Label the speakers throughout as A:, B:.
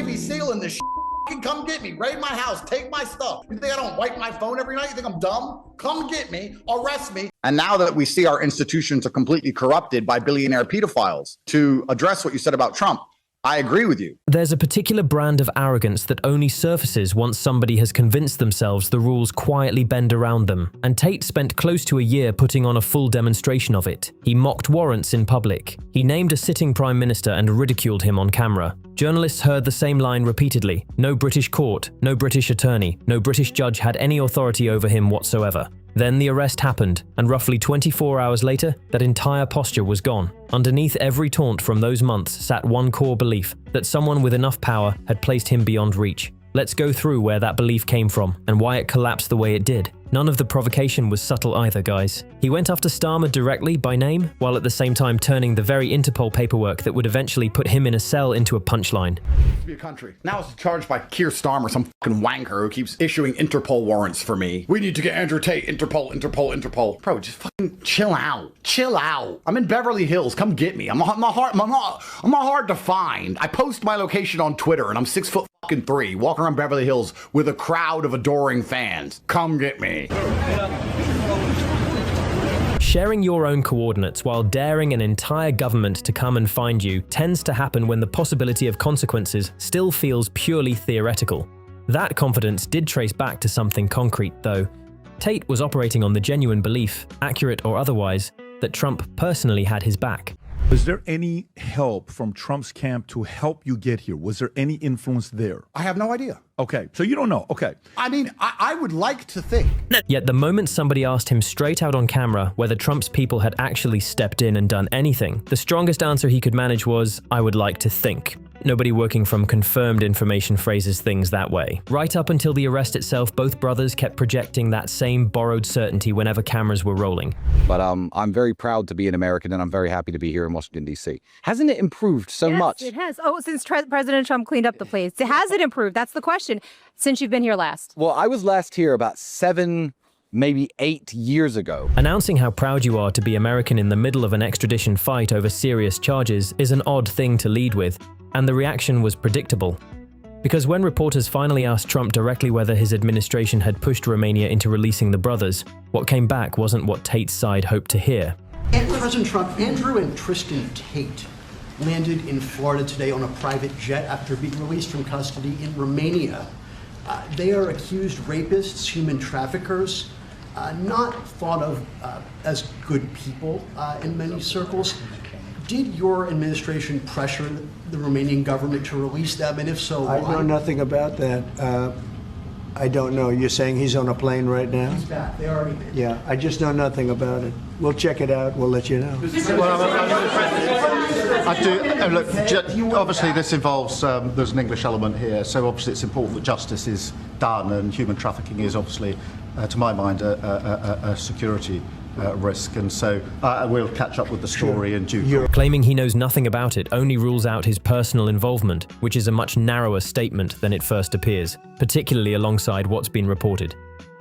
A: Navy SEAL in this shit. Come get me, raid my house, take my stuff. You think I don't wipe my phone every night? You think I'm dumb? Come get me, arrest me.
B: And now that we see our institutions are completely corrupted by billionaire pedophiles, to address what you said about Trump, I agree with you.
C: There's a particular brand of arrogance that only surfaces once somebody has convinced themselves the rules quietly bend around them, and Tate spent close to a year putting on a full demonstration of it. He mocked warrants in public. He named a sitting prime minister and ridiculed him on camera. Journalists heard the same line repeatedly. No British court, no British attorney, no British judge had any authority over him whatsoever. Then the arrest happened, and roughly 24 hours later, that entire posture was gone. Underneath every taunt from those months sat one core belief, that someone with enough power had placed him beyond reach. Let's go through where that belief came from, and why it collapsed the way it did. None of the provocation was subtle either, guys. He went after Starmer directly by name, while at the same time turning the very Interpol paperwork that would eventually put him in a cell into a punchline.
B: To be a country. Now it's charged by Keir Starmer, some fucking wanker who keeps issuing Interpol warrants for me. We need to get Andrew Tate, Interpol, Interpol, Interpol. Bro, just fucking chill out. Chill out. I'm in Beverly Hills. Come get me. I'm not hard to find. I post my location on Twitter, and I'm 6'3", walking around Beverly Hills with a crowd of adoring fans. Come get me.
C: Sharing your own coordinates while daring an entire government to come and find you tends to happen when the possibility of consequences still feels purely theoretical. That confidence did trace back to something concrete, though. Tate was operating on the genuine belief, accurate or otherwise, that Trump personally had his back.
D: Was there any help from Trump's camp to help you get here? Was there any influence there?
B: I have no idea.
D: Okay, so you don't know. Okay.
B: I mean, I would like to think.
C: Yet the moment somebody asked him straight out on camera whether Trump's people had actually stepped in and done anything, the strongest answer he could manage was, "I would like to think." Nobody working from confirmed information phrases things that way. Right up until the arrest itself, both brothers kept projecting that same borrowed certainty whenever cameras were rolling.
E: But I'm very proud to be an American, and I'm very happy to be here in Washington, D.C. Hasn't it improved so much?
F: Yes, it has. Oh, since President Trump cleaned up the place. Has it improved? That's the question. Since you've been here last.
E: Well, I was last here about 7, maybe 8 years ago.
C: Announcing how proud you are to be American in the middle of an extradition fight over serious charges is an odd thing to lead with, and the reaction was predictable. Because when reporters finally asked Trump directly whether his administration had pushed Romania into releasing the brothers, what came back wasn't what Tate's side hoped to hear.
G: And President Trump, Andrew and Tristan Tate landed in Florida today on a private jet after being released from custody in Romania. They are accused rapists, human traffickers, not thought of as good people in many circles. Did your administration pressure the Romanian government to release them, and if so, why?
H: I know nothing about that. I don't know. You're saying he's on a plane right now?
G: He's back. They already did.
H: Yeah, I just know nothing about it. We'll check it out. We'll let you know.
I: I do. Look, obviously this involves, there's an English element here, so obviously it's important that justice is done, and human trafficking is obviously, to my mind, a security risk, and so we'll catch up with the story in due course.
C: Claiming he knows nothing about it only rules out his personal involvement, which is a much narrower statement than it first appears, particularly alongside what's been reported.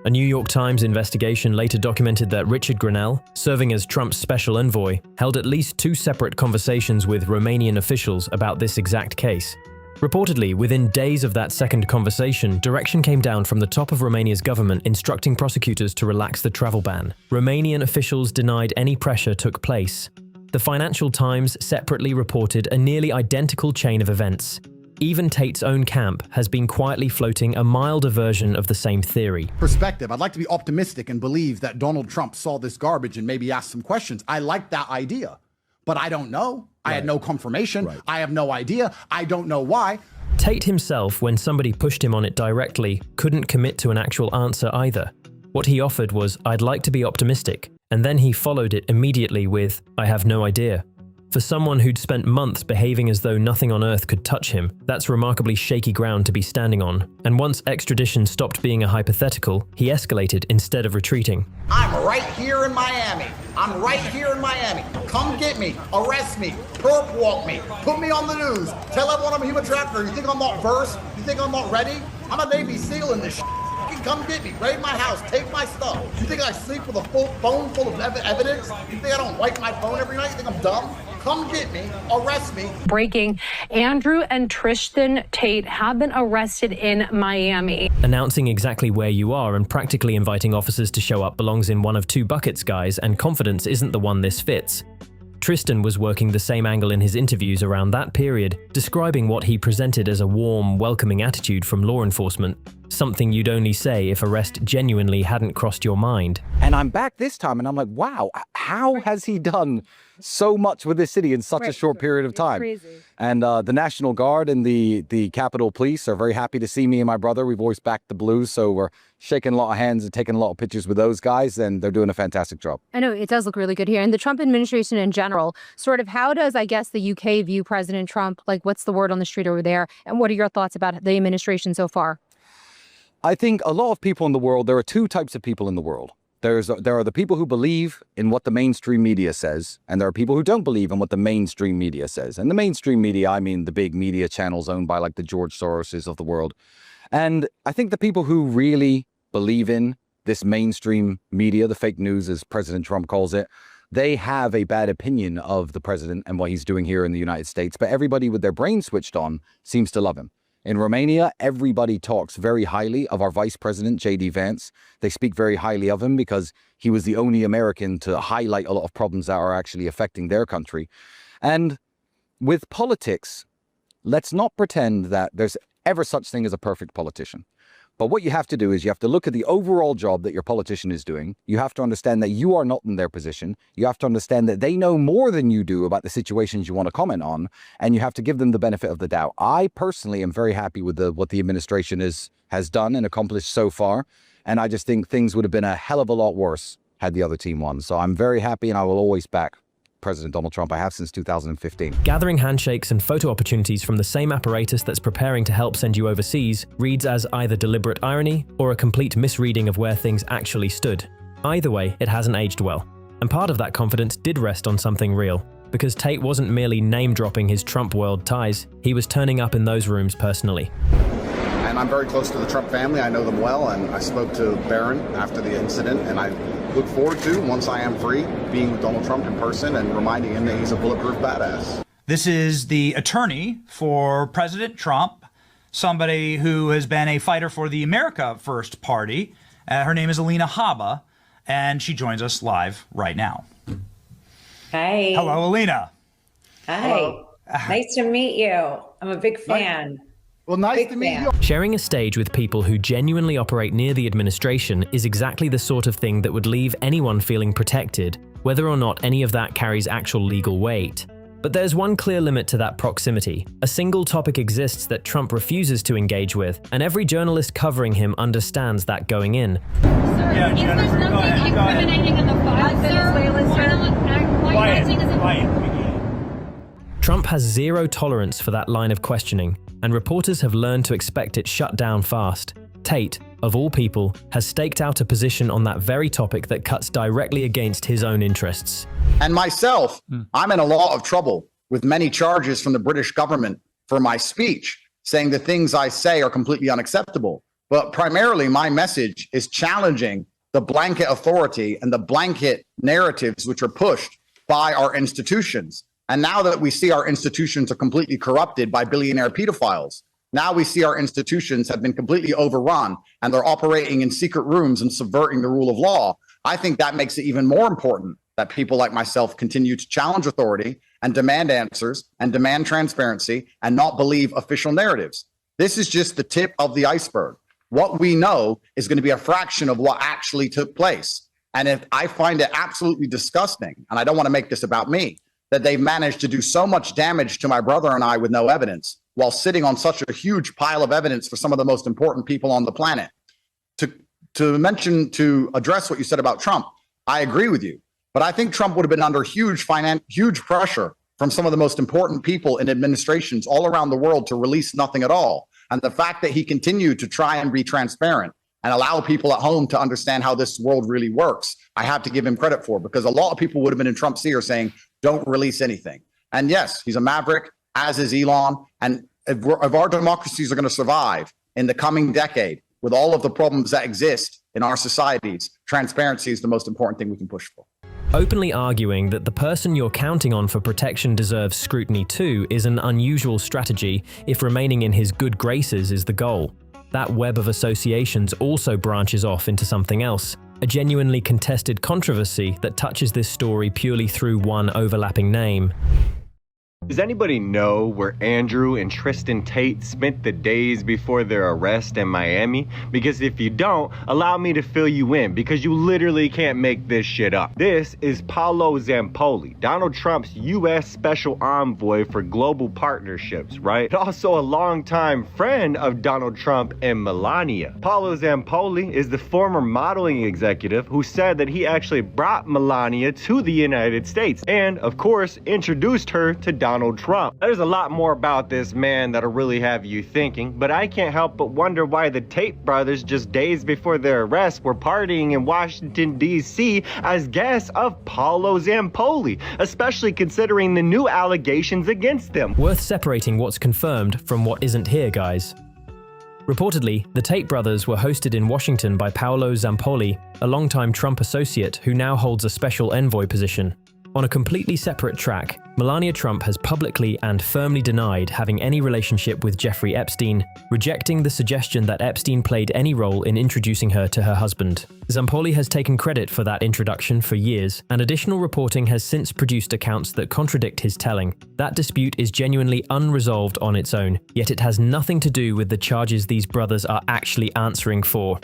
C: A New York Times investigation later documented that Richard Grenell, serving as Trump's special envoy, held at least 2 separate conversations with Romanian officials about this exact case. Reportedly, within days of that second conversation, direction came down from the top of Romania's government instructing prosecutors to relax the travel ban. Romanian officials denied any pressure took place. The Financial Times separately reported a nearly identical chain of events. Even Tate's own camp has been quietly floating a milder version of the same theory.
B: Perspective. I'd like to be optimistic and believe that Donald Trump saw this garbage and maybe asked some questions. I like that idea, but I don't know. I had no confirmation. I have no idea. I don't know why.
C: Tate himself, when somebody pushed him on it directly, couldn't commit to an actual answer either. What he offered was, "I'd like to be optimistic," and then he followed it immediately with, "I have no idea." For someone who'd spent months behaving as though nothing on earth could touch him, that's remarkably shaky ground to be standing on. And once extradition stopped being a hypothetical, he escalated instead of retreating.
A: I'm right here in Miami. I'm right here in Miami. Come get me, arrest me, perp walk me, put me on the news, tell everyone I'm a human trafficker. You think I'm not versed? You think I'm not ready? I'm a Navy SEAL in this shit. Come get me, raid my house, take my stuff. You think I sleep with a full phone full of evidence? You think I don't wipe my phone every night? You think I'm dumb? Come get me, arrest me.
J: Breaking, Andrew and Tristan Tate have been arrested in Miami.
C: Announcing exactly where you are and practically inviting officers to show up belongs in one of two buckets, guys, and confidence isn't the one this fits. Tristan was working the same angle in his interviews around that period, describing what he presented as a warm, welcoming attitude from law enforcement, something you'd only say if arrest genuinely hadn't crossed your mind.
E: And I'm back this time and I'm like, wow, how has he done so much with this city in such a short period of time?
F: Crazy.
E: And the National Guard and the Capitol Police are very happy to see me and my brother. We've always backed the Blues, so we're shaking a lot of hands and taking a lot of pictures with those guys, and they're doing a fantastic job.
F: I know it does look really good here. And the Trump administration in general, sort of how does, I guess, the UK view President Trump? Like, what's the word on the street over there? And what are your thoughts about the administration so far?
E: I think a lot of people in the world, there are two types of people in the world. There are the people who believe in what the mainstream media says, and there are people who don't believe in what the mainstream media says. And the mainstream media, I mean the big media channels owned by like the George Soroses of the world. And I think the people who really believe in this mainstream media, the fake news as President Trump calls it, they have a bad opinion of the president and what he's doing here in the United States. But everybody with their brain switched on seems to love him. In Romania, everybody talks very highly of our Vice President, J.D. Vance. They speak very highly of him because he was the only American to highlight a lot of problems that are actually affecting their country. And with politics, let's not pretend that there's ever such thing as a perfect politician. But what you have to do is you have to look at the overall job that your politician is doing. You have to understand that you are not in their position. You have to understand that they know more than you do about the situations you want to comment on, and you have to give them the benefit of the doubt. I personally am very happy with what the administration has done and accomplished so far, and I just think things would have been a hell of a lot worse had the other team won. So I'm very happy, and I will always back President Donald Trump. I have since 2015.
C: Gathering handshakes and photo opportunities from the same apparatus that's preparing to help send you overseas reads as either deliberate irony or a complete misreading of where things actually stood. Either way, it hasn't aged well. And part of that confidence did rest on something real, because Tate wasn't merely name-dropping his Trump world ties, he was turning up in those rooms personally.
B: And I'm very close to the Trump family. I know them well, and I spoke to Barron after the incident, and I look forward to, once I am free, being with Donald Trump in person and reminding him that he's a bulletproof badass.
K: This is the attorney for President Trump, somebody who has been a fighter for the America First Party. Her name is Alina Habba, and she joins us live right now.
L: Hi.
K: Hello, Alina.
L: Hi.
K: Hello.
L: Nice to meet you. I'm a big fan.
A: Well, nice to meet you.
C: Sharing a stage with people who genuinely operate near the administration is exactly the sort of thing that would leave anyone feeling protected, whether or not any of that carries actual legal weight. But there's one clear limit to that proximity. A single topic exists that Trump refuses to engage with, and every journalist covering him understands that going in.
J: Sir, is there something incriminating in the file, sir?
C: Trump has zero tolerance for that line of questioning, and reporters have learned to expect it shut down fast. Tate, of all people, has staked out a position on that very topic that cuts directly against his own interests.
A: And myself, I'm in a lot of trouble with many charges from the British government for my speech, saying the things I say are completely unacceptable. But primarily, my message is challenging the blanket authority and the blanket narratives which are pushed by our institutions. And now that we see our institutions are completely corrupted by billionaire pedophiles, now we see our institutions have been completely overrun and they're operating in secret rooms and subverting the rule of law. I think that makes it even more important that people like myself continue to challenge authority and demand answers and demand transparency and not believe official narratives. This is just the tip of the iceberg. What we know is going to be a fraction of what actually took place. And if I find it absolutely disgusting, and I don't want to make this about me, that they've managed to do so much damage to my brother and I with no evidence, while sitting on such a huge pile of evidence for some of the most important people on the planet. To address what you said about Trump, I agree with you. But I think Trump would have been under huge pressure from some of the most important people in administrations all around the world to release nothing at all. And the fact that he continued to try and be transparent and allow people at home to understand how this world really works, I have to give him credit for, because a lot of people would have been in Trump's ear saying, don't release anything. And yes, he's a maverick, as is Elon. And if our democracies are going to survive in the coming decade with all of the problems that exist in our societies, transparency is the most important thing we can push for.
C: Openly arguing that the person you're counting on for protection deserves scrutiny too is an unusual strategy if remaining in his good graces is the goal. That web of associations also branches off into something else, a genuinely contested controversy that touches this story purely through one overlapping name.
M: Does anybody know where Andrew and Tristan Tate spent the days before their arrest in Miami? Because if you don't, allow me to fill you in, because you literally can't make this shit up. This is Paolo Zampoli, Donald Trump's U.S. Special Envoy for Global Partnerships, right? And also a longtime friend of Donald Trump and Melania. Paolo Zampoli is the former modeling executive who said that he actually brought Melania to the United States and, of course, introduced her to Donald Trump. There's a lot more about this man that'll really have you thinking, but I can't help but wonder why the Tate brothers, just days before their arrest, were partying in Washington, D.C. as guests of Paolo Zampoli, especially considering the new allegations against them.
C: Worth separating what's confirmed from what isn't here, guys. Reportedly, the Tate brothers were hosted in Washington by Paolo Zampoli, a longtime Trump associate who now holds a special envoy position. On a completely separate track, Melania Trump has publicly and firmly denied having any relationship with Jeffrey Epstein, rejecting the suggestion that Epstein played any role in introducing her to her husband. Zampoli has taken credit for that introduction for years, and additional reporting has since produced accounts that contradict his telling. That dispute is genuinely unresolved on its own, yet it has nothing to do with the charges these brothers are actually answering for.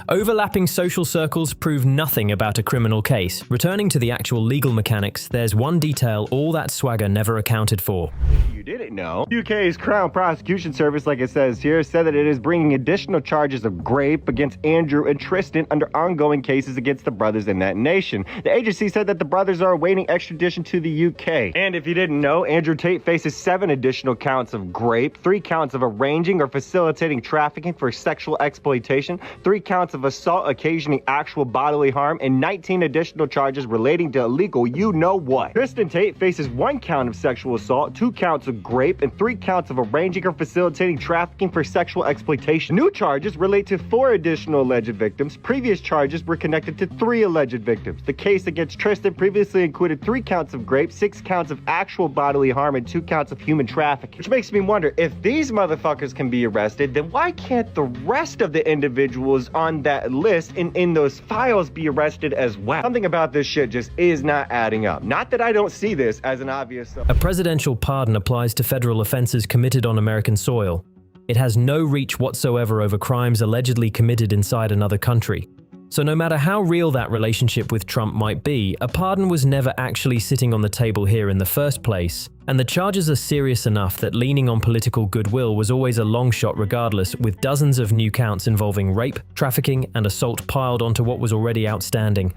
C: Overlapping social circles prove nothing about a criminal case. Returning to the actual legal mechanics, there's one detail all that swagger never accounted for.
M: You didn't know. UK's Crown Prosecution Service, like it says here, said that it is bringing additional charges of rape against Andrew and Tristan under ongoing cases against the brothers in that nation. The agency said that the brothers are awaiting extradition to the UK. And if you didn't know, Andrew Tate faces 7 additional counts of rape, 3 counts of arranging or facilitating trafficking for sexual exploitation, 3 counts of assault occasioning actual bodily harm, and 19 additional charges relating to illegal you-know-what. Tristan Tate faces 1 count of sexual assault, 2 counts of rape, and 3 counts of arranging or facilitating trafficking for sexual exploitation. New charges relate to 4 additional alleged victims. Previous charges were connected to 3 alleged victims. The case against Tristan previously included 3 counts of rape, 6 counts of actual bodily harm, and 2 counts of human trafficking. Which makes me wonder, if these motherfuckers can be arrested, then why can't the rest of the individuals on that list and in those files be arrested as well? Something about this shit just is not adding up. Not that I don't see this as an obvious...
C: A presidential pardon applies to federal offenses committed on American soil. It has no reach whatsoever over crimes allegedly committed inside another country. So no matter how real that relationship with Trump might be, a pardon was never actually sitting on the table here in the first place. And the charges are serious enough that leaning on political goodwill was always a long shot regardless, with dozens of new counts involving rape, trafficking, and assault piled onto what was already outstanding.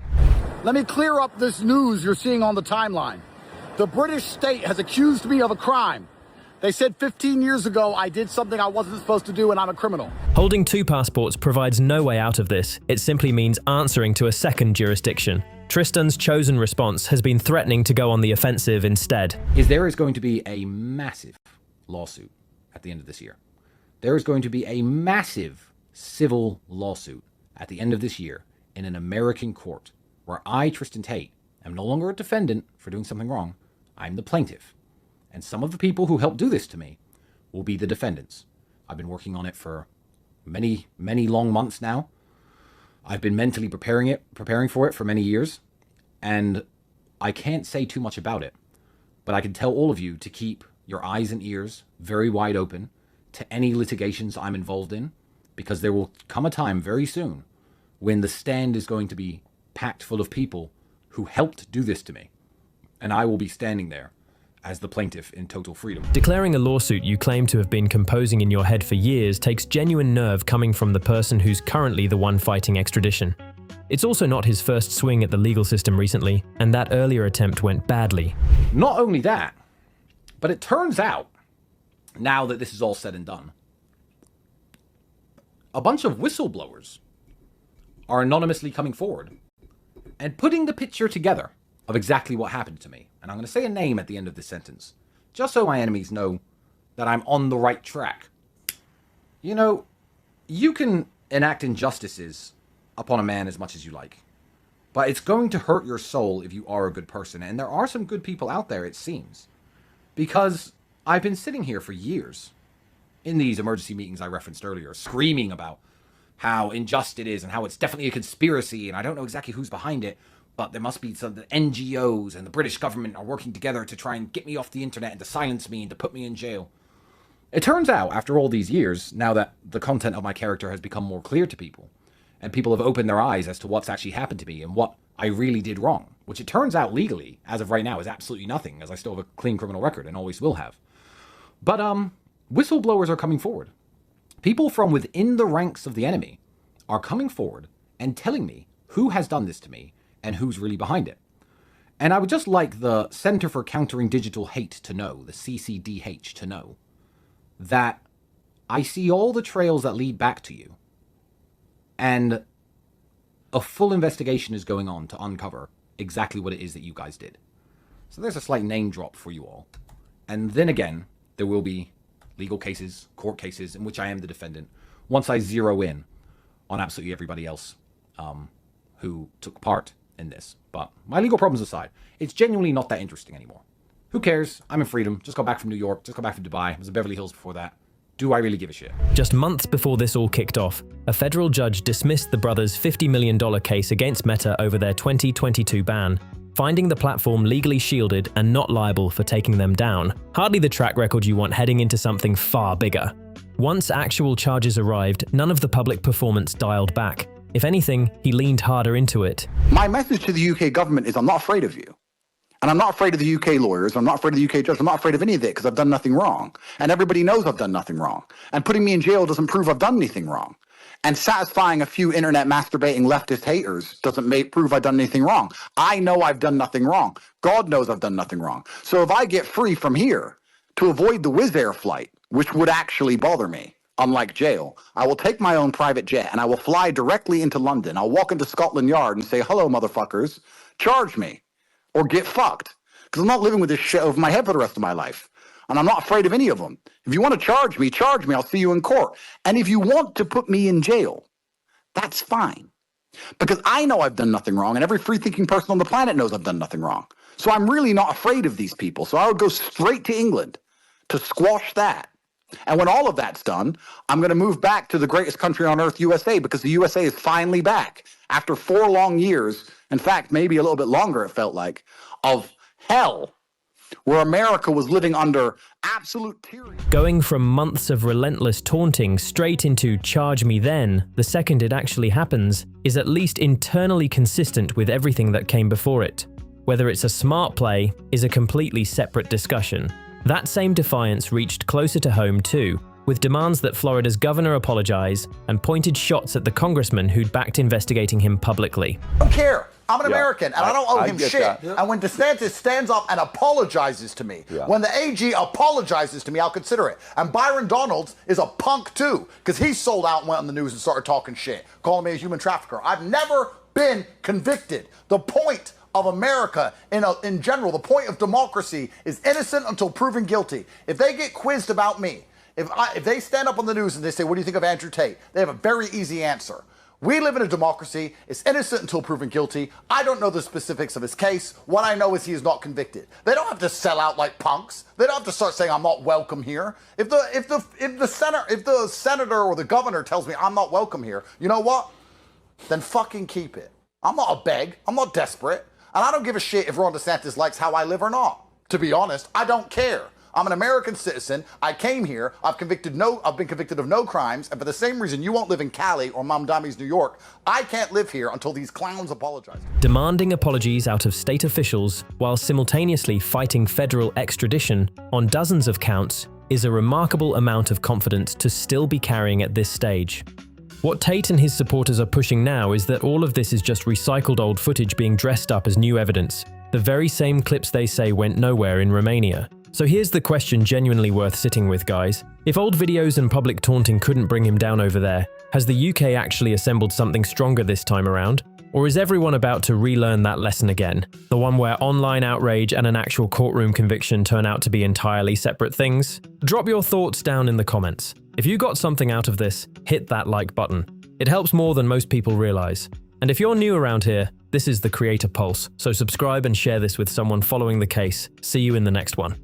B: Let me clear up this news you're seeing on the timeline. The British state has accused me of a crime. They said 15 years ago I did something I wasn't supposed to do and I'm a criminal.
C: Holding 2 passports provides no way out of this. It simply means answering to a second jurisdiction. Tristan's chosen response has been threatening to go on the offensive instead.
E: There is going to be a massive lawsuit at the end of this year. There is going to be a massive civil lawsuit at the end of this year in an American court where I, Tristan Tate, am no longer a defendant for doing something wrong. I'm the plaintiff. And some of the people who helped do this to me will be the defendants. I've been working on it for many, many long months now. I've been mentally preparing for it for many years. And I can't say too much about it. But I can tell all of you to keep your eyes and ears very wide open to any litigations I'm involved in. Because there will come a time very soon when the stand is going to be packed full of people who helped do this to me. And I will be standing there as the plaintiff in total freedom.
C: Declaring a lawsuit you claim to have been composing in your head for years takes genuine nerve coming from the person who's currently the one fighting extradition. It's also not his first swing at the legal system recently, and that earlier attempt went badly.
E: Not only that, but it turns out, now that this is all said and done, a bunch of whistleblowers are anonymously coming forward and putting the picture together of exactly what happened to me. And I'm going to say a name at the end of this sentence, just so my enemies know that I'm on the right track. You know, you can enact injustices upon a man as much as you like.
N: But it's going to hurt your soul if you are a good person. And there are some good people out there, it seems. Because I've been sitting here for years in these emergency meetings I referenced earlier, screaming about how unjust it is and how it's definitely a conspiracy and I don't know exactly who's behind it, but there must be some the NGOs and the British government are working together to try and get me off the internet and to silence me and to put me in jail. It turns out, after all these years, now that the content of my character has become more clear to people, and people have opened their eyes as to what's actually happened to me and what I really did wrong, which it turns out legally, as of right now, is absolutely nothing, as I still have a clean criminal record and always will have. But whistleblowers are coming forward. People from within the ranks of the enemy are coming forward and telling me who has done this to me and who's really behind it. And I would just like the Center for Countering Digital Hate to know, the CCDH to know, that I see all the trails that lead back to you, and a full investigation is going on to uncover exactly what it is that you guys did. So there's a slight name drop for you all. And then again, there will be legal cases, court cases, in which I am the defendant, once I zero in on absolutely everybody else who took part in this. But my legal problems aside, it's genuinely not that interesting anymore. Who cares? I'm in freedom. Just got back from New York. Just got back from Dubai. I was in Beverly Hills before that. Do I really give a shit?
C: Just months before this all kicked off, a federal judge dismissed the brothers' $50 million case against Meta over their 2022 ban, finding the platform legally shielded and not liable for taking them down. Hardly the track record you want heading into something far bigger. Once actual charges arrived, none of the public performance dialed back. If anything, he leaned harder into it.
B: My message to the UK government is I'm not afraid of you. And I'm not afraid of the UK lawyers. I'm not afraid of the UK judge. I'm not afraid of any of it because I've done nothing wrong. And everybody knows I've done nothing wrong. And putting me in jail doesn't prove I've done anything wrong. And satisfying a few internet masturbating leftist haters doesn't prove I've done anything wrong. I know I've done nothing wrong. God knows I've done nothing wrong. So if I get free from here to avoid the Wizz Air flight, which would actually bother me, unlike jail, I will take my own private jet and I will fly directly into London. I'll walk into Scotland Yard and say, hello, motherfuckers, charge me. Or get fucked. Because I'm not living with this shit over my head for the rest of my life. And I'm not afraid of any of them. If you want to charge me, I'll see you in court. And if you want to put me in jail, that's fine. Because I know I've done nothing wrong, and every free-thinking person on the planet knows I've done nothing wrong. So I'm really not afraid of these people. So I would go straight to England to squash that. And when all of that's done, I'm going to move back to the greatest country on earth, USA, because the USA is finally back. After 4 long years, in fact, maybe a little bit longer, it felt like, of hell, where America was living under absolute tyranny.
C: Going from months of relentless taunting straight into charge me then, the second it actually happens, is at least internally consistent with everything that came before it. Whether it's a smart play is a completely separate discussion. That same defiance reached closer to home too, with demands that Florida's governor apologize and pointed shots at the congressman who'd backed investigating him publicly.
A: I don't care. I'm an American, and I don't owe him shit.
O: That.
A: And when DeSantis stands up and apologizes to me, when the AG apologizes to me, I'll consider it. And Byron Donalds is a punk, too, because he sold out and went on the news and started talking shit, calling me a human trafficker. I've never been convicted. The point of America, in general, the point of democracy is innocent until proven guilty. If they get quizzed about me, if they stand up on the news and they say, what do you think of Andrew Tate? They have a very easy answer. We live in a democracy. It's innocent until proven guilty. I don't know the specifics of his case. What I know is he is not convicted. They don't have to sell out like punks. They don't have to start saying I'm not welcome here. If the senator or the governor tells me I'm not welcome here, you know what? Then fucking keep it. I'm not a beg. I'm not desperate. And I don't give a shit if Ron DeSantis likes how I live or not. To be honest, I don't care. I'm an American citizen. I came here. I've been convicted of no crimes. And for the same reason you won't live in Cali or Mamdami's New York, I can't live here until these clowns apologize.
C: Demanding apologies out of state officials while simultaneously fighting federal extradition on dozens of counts is a remarkable amount of confidence to still be carrying at this stage. What Tate and his supporters are pushing now is that all of this is just recycled old footage being dressed up as new evidence, the very same clips they say went nowhere in Romania. So here's the question genuinely worth sitting with, guys. If old videos and public taunting couldn't bring him down over there, has the UK actually assembled something stronger this time around? Or is everyone about to relearn that lesson again? The one where online outrage and an actual courtroom conviction turn out to be entirely separate things? Drop your thoughts down in the comments. If you got something out of this, hit that like button. It helps more than most people realize. And if you're new around here, This is the Creator Pulse, so subscribe and share this with someone following the case. See you in the next one.